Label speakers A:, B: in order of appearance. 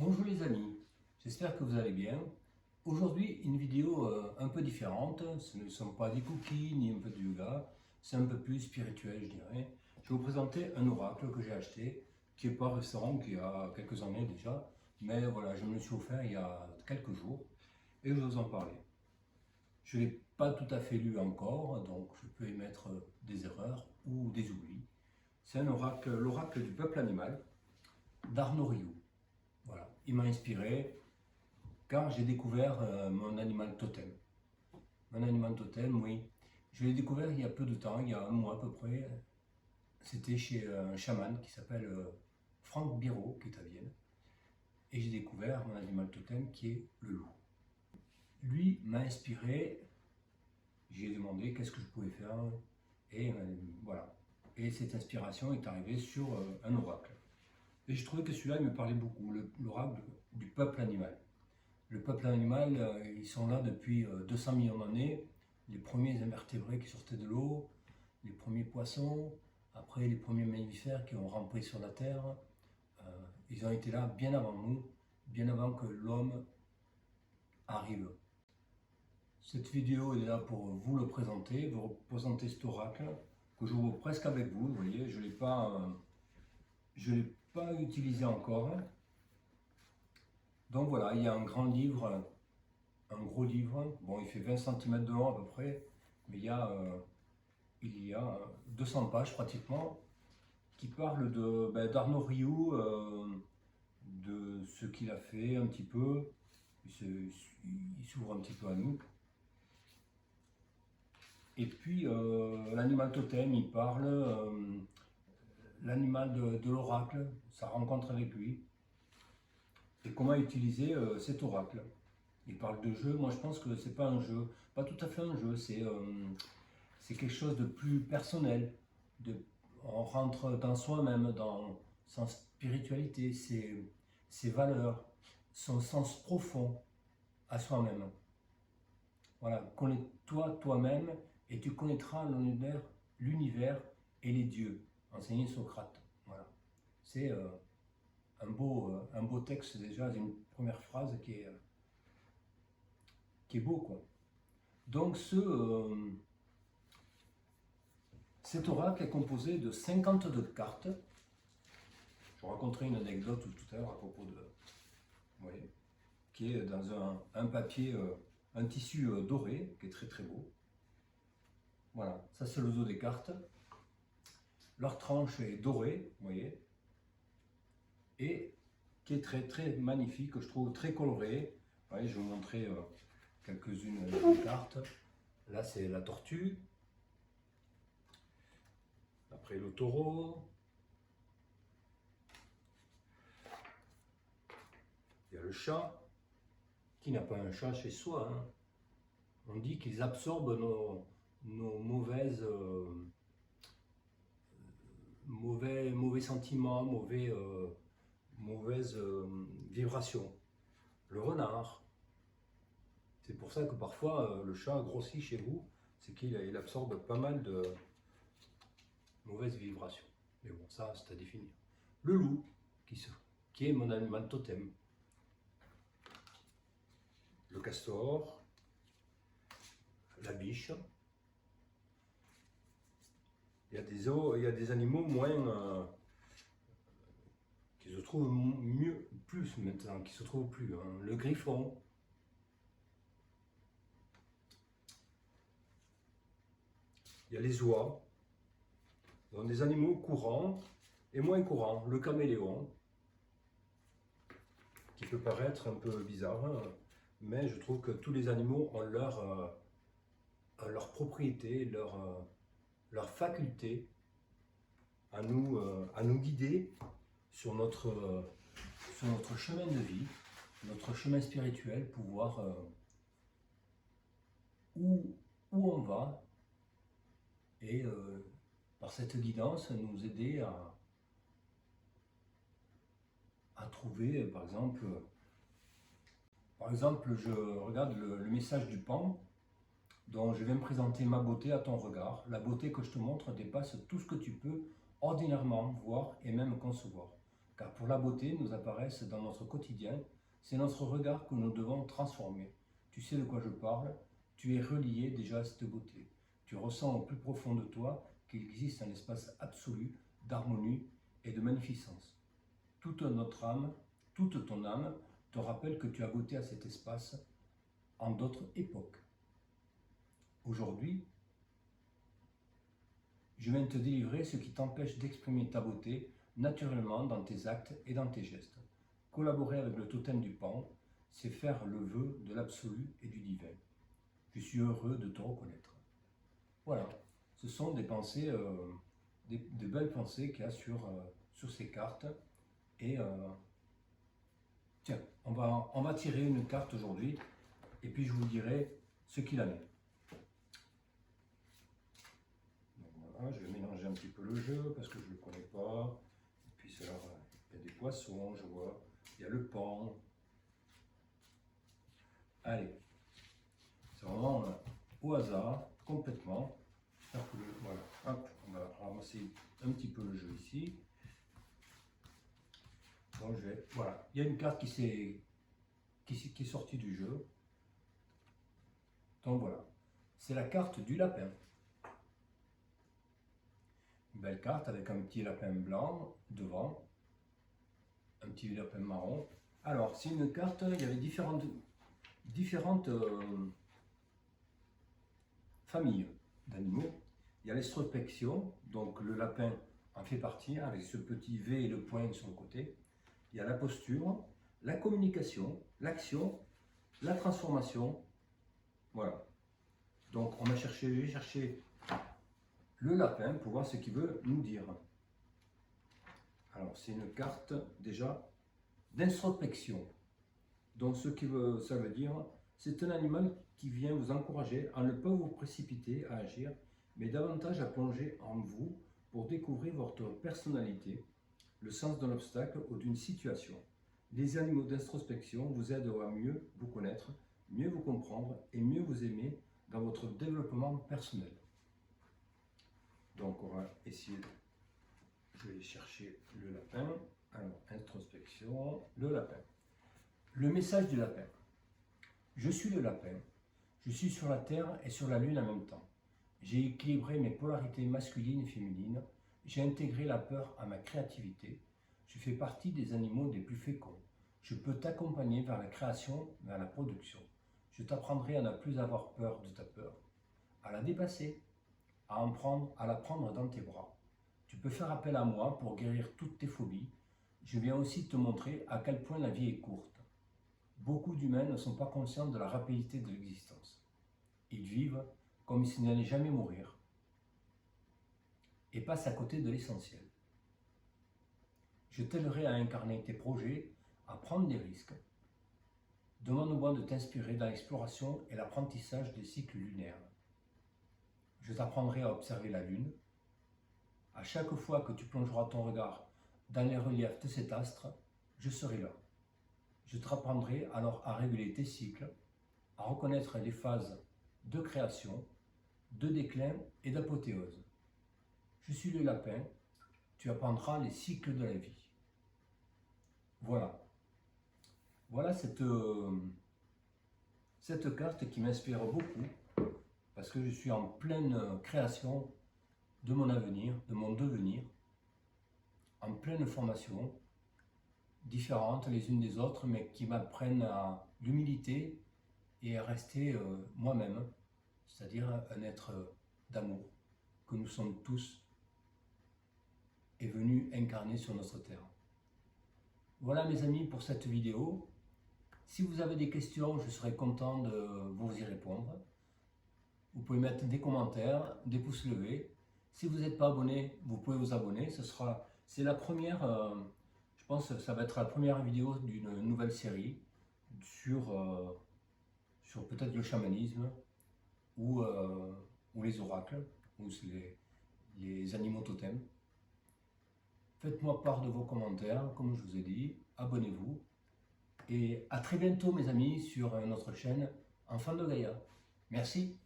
A: Bonjour les amis, j'espère que vous allez bien. Aujourd'hui, une vidéo un peu différente. Ce ne sont pas des cookies ni un peu de yoga, c'est un peu plus spirituel, je dirais. Je vais vous présenter un oracle que j'ai acheté, qui n'est pas récent, qui a quelques années déjà, mais voilà, je me le suis offert il y a quelques jours et je vais vous en parler. Je ne l'ai pas tout à fait lu encore, donc je peux émettre des erreurs ou des oublis. C'est un oracle, l'oracle du peuple animal d'Arnaud Rioux. Voilà, il m'a inspiré car j'ai découvert mon animal totem. Mon animal totem, oui, je l'ai découvert il y a peu de temps, il y a un mois à peu près. C'était chez un chaman qui s'appelle Franck Biro, qui est à Vienne. Et j'ai découvert mon animal totem qui est le loup. Lui m'a inspiré, j'ai demandé qu'est-ce que je pouvais faire. Et voilà. Et cette inspiration est arrivée sur un oracle. Et je trouvais que celui-là me parlait beaucoup, l'oracle du peuple animal. Le peuple animal, ils sont là depuis 200 millions d'années. Les premiers invertébrés qui sortaient de l'eau, les premiers poissons, après les premiers mammifères qui ont rampé sur la terre. Ils ont été là bien avant nous, bien avant que l'homme arrive. Cette vidéo est là pour vous le présenter, vous représenter cet oracle que je vois presque avec vous. Vous voyez, je ne l'ai pas utilisé encore. Donc voilà, il y a un grand livre, un gros livre, bon il fait 20 cm de long à peu près, mais il y a 200 pages pratiquement, qui parlent d'Arnaud Rioux, de ce qu'il a fait un petit peu, il s'ouvre un petit peu à nous. Et puis l'animal totem, il parle, l'animal de l'oracle, sa rencontre avec lui, et comment utiliser cet oracle. Il parle de jeu, moi je pense que c'est pas un jeu, pas tout à fait un jeu, c'est quelque chose de plus personnel. On rentre dans soi-même, dans sa spiritualité, ses valeurs, son sens profond à soi-même. Voilà, connais-toi toi-même et tu connaîtras l'univers et les dieux, enseignait Socrate. Voilà. C'est un beau texte déjà, une première phrase qui est beau, quoi. Donc cet oracle est composé de 52 cartes. Je vous raconterai une anecdote tout à l'heure à propos de... Vous voyez, qui est dans un papier, un tissu doré, qui est très très beau. Voilà, ça c'est le dos des cartes. Leur tranche est dorée, vous voyez, et qui est très très magnifique, je trouve très coloré. Vous voyez, je vais vous montrer quelques-unes des cartes. Là c'est la tortue. Après le taureau. Il y a le chat. Qui n'a pas un chat chez soi, hein. On dit qu'ils absorbent nos mauvais sentiments, mauvaises vibrations. Le renard, c'est pour ça que parfois le chat grossit chez vous, c'est qu'il absorbe pas mal de mauvaises vibrations. Mais bon, ça c'est à définir. Le loup, qui est mon animal totem. Le castor, la biche. Il y a des animaux moins qui se trouvent plus maintenant, qui se trouvent plus. Hein. Le griffon. Il y a les oies. Donc des animaux courants et moins courants. Le caméléon, qui peut paraître un peu bizarre, hein, mais je trouve que tous les animaux ont leur propriété, leur faculté à nous guider sur notre chemin de vie, notre chemin spirituel, pour voir où on va, et par cette guidance nous aider à trouver, par exemple, je regarde le message du pan, dont je viens me présenter ma beauté à ton regard. La beauté que je te montre dépasse tout ce que tu peux ordinairement voir et même concevoir. car pour la beauté nous apparaissent dans notre quotidien, c'est notre regard que nous devons transformer. Tu sais de quoi je parle, tu es relié déjà à cette beauté. Tu ressens au plus profond de toi qu'il existe un espace absolu d'harmonie et de magnificence. Toute notre âme, toute ton âme te rappelle que tu as goûté à cet espace en d'autres époques. Aujourd'hui, je viens te délivrer ce qui t'empêche d'exprimer ta beauté naturellement dans tes actes et dans tes gestes. Collaborer avec le totem du Pan, c'est faire le vœu de l'absolu et du divin. Je suis heureux de te reconnaître. Voilà, ce sont des pensées, des belles pensées qu'il y a sur ces cartes. Et tiens, on va tirer une carte aujourd'hui et puis je vous dirai ce qu'il en est. Donc voilà, je vais mélanger un petit peu le jeu parce que je ne le connais pas. Et puis alors, il y a des poissons, je vois. Il y a le pan. Allez, c'est vraiment au hasard, complètement. J'espère que voilà, hop, on va ramasser un petit peu le jeu ici. Donc voilà, il y a une carte qui est sortie du jeu. Donc voilà, c'est la carte du lapin. Une belle carte avec un petit lapin blanc devant, un petit lapin marron. Alors, c'est une carte, il y avait différentes familles d'animaux. Il y a l'extrospection, donc le lapin en fait partie, avec ce petit V et le poing sur le côté. Il y a la posture, la communication, l'action, la transformation. Voilà. Donc on va chercher le lapin pour voir ce qu'il veut nous dire. Alors c'est une carte déjà d'introspection. Donc ça veut dire, c'est un animal qui vient vous encourager à ne pas vous précipiter à agir, mais davantage à plonger en vous pour découvrir votre personnalité, le sens d'un obstacle ou d'une situation. Les animaux d'introspection vous aident à mieux vous connaître, mieux vous comprendre et mieux vous aimer dans votre développement personnel. Donc on va essayer, je vais chercher le lapin. Alors, introspection, le lapin. Le message du lapin. Je suis le lapin. Je suis sur la terre et sur la lune en même temps. J'ai équilibré mes polarités masculines et féminines. J'ai intégré la peur à ma créativité. Je fais partie des animaux des plus féconds. Je peux t'accompagner vers la création, vers la production. Je t'apprendrai à ne plus avoir peur de ta peur, à la dépasser, à la prendre dans tes bras. Tu peux faire appel à moi pour guérir toutes tes phobies. Je viens aussi te montrer à quel point la vie est courte. Beaucoup d'humains ne sont pas conscients de la rapidité de l'existence. Ils vivent comme s'ils n'allaient jamais mourir et passent à côté de l'essentiel. Je t'aiderai à incarner tes projets, à prendre des risques. Demande-moi de t'inspirer dans l'exploration et l'apprentissage des cycles lunaires. Je t'apprendrai à observer la Lune. À chaque fois que tu plongeras ton regard dans les reliefs de cet astre, je serai là. Je t'apprendrai alors à réguler tes cycles, à reconnaître les phases de création, de déclin et d'apothéose. Je suis le lapin, tu apprendras les cycles de la vie. Voilà. Voilà cette carte qui m'inspire beaucoup parce que je suis en pleine création de mon avenir, de mon devenir, en pleine formation, différentes les unes des autres, mais qui m'apprennent à l'humilité et à rester moi-même, c'est-à-dire un être d'amour que nous sommes tous et venus incarner sur notre terre. Voilà mes amis pour cette vidéo. Si vous avez des questions, je serai content de vous y répondre. Vous pouvez mettre des commentaires, des pouces levés. Si vous n'êtes pas abonné, vous pouvez vous abonner. C'est la première, je pense que ça va être la première vidéo d'une nouvelle série sur peut-être le chamanisme ou les oracles, ou les animaux totems. Faites-moi part de vos commentaires, comme je vous ai dit, abonnez-vous. Et à très bientôt mes amis sur notre chaîne Enfants de Gaïa. Merci.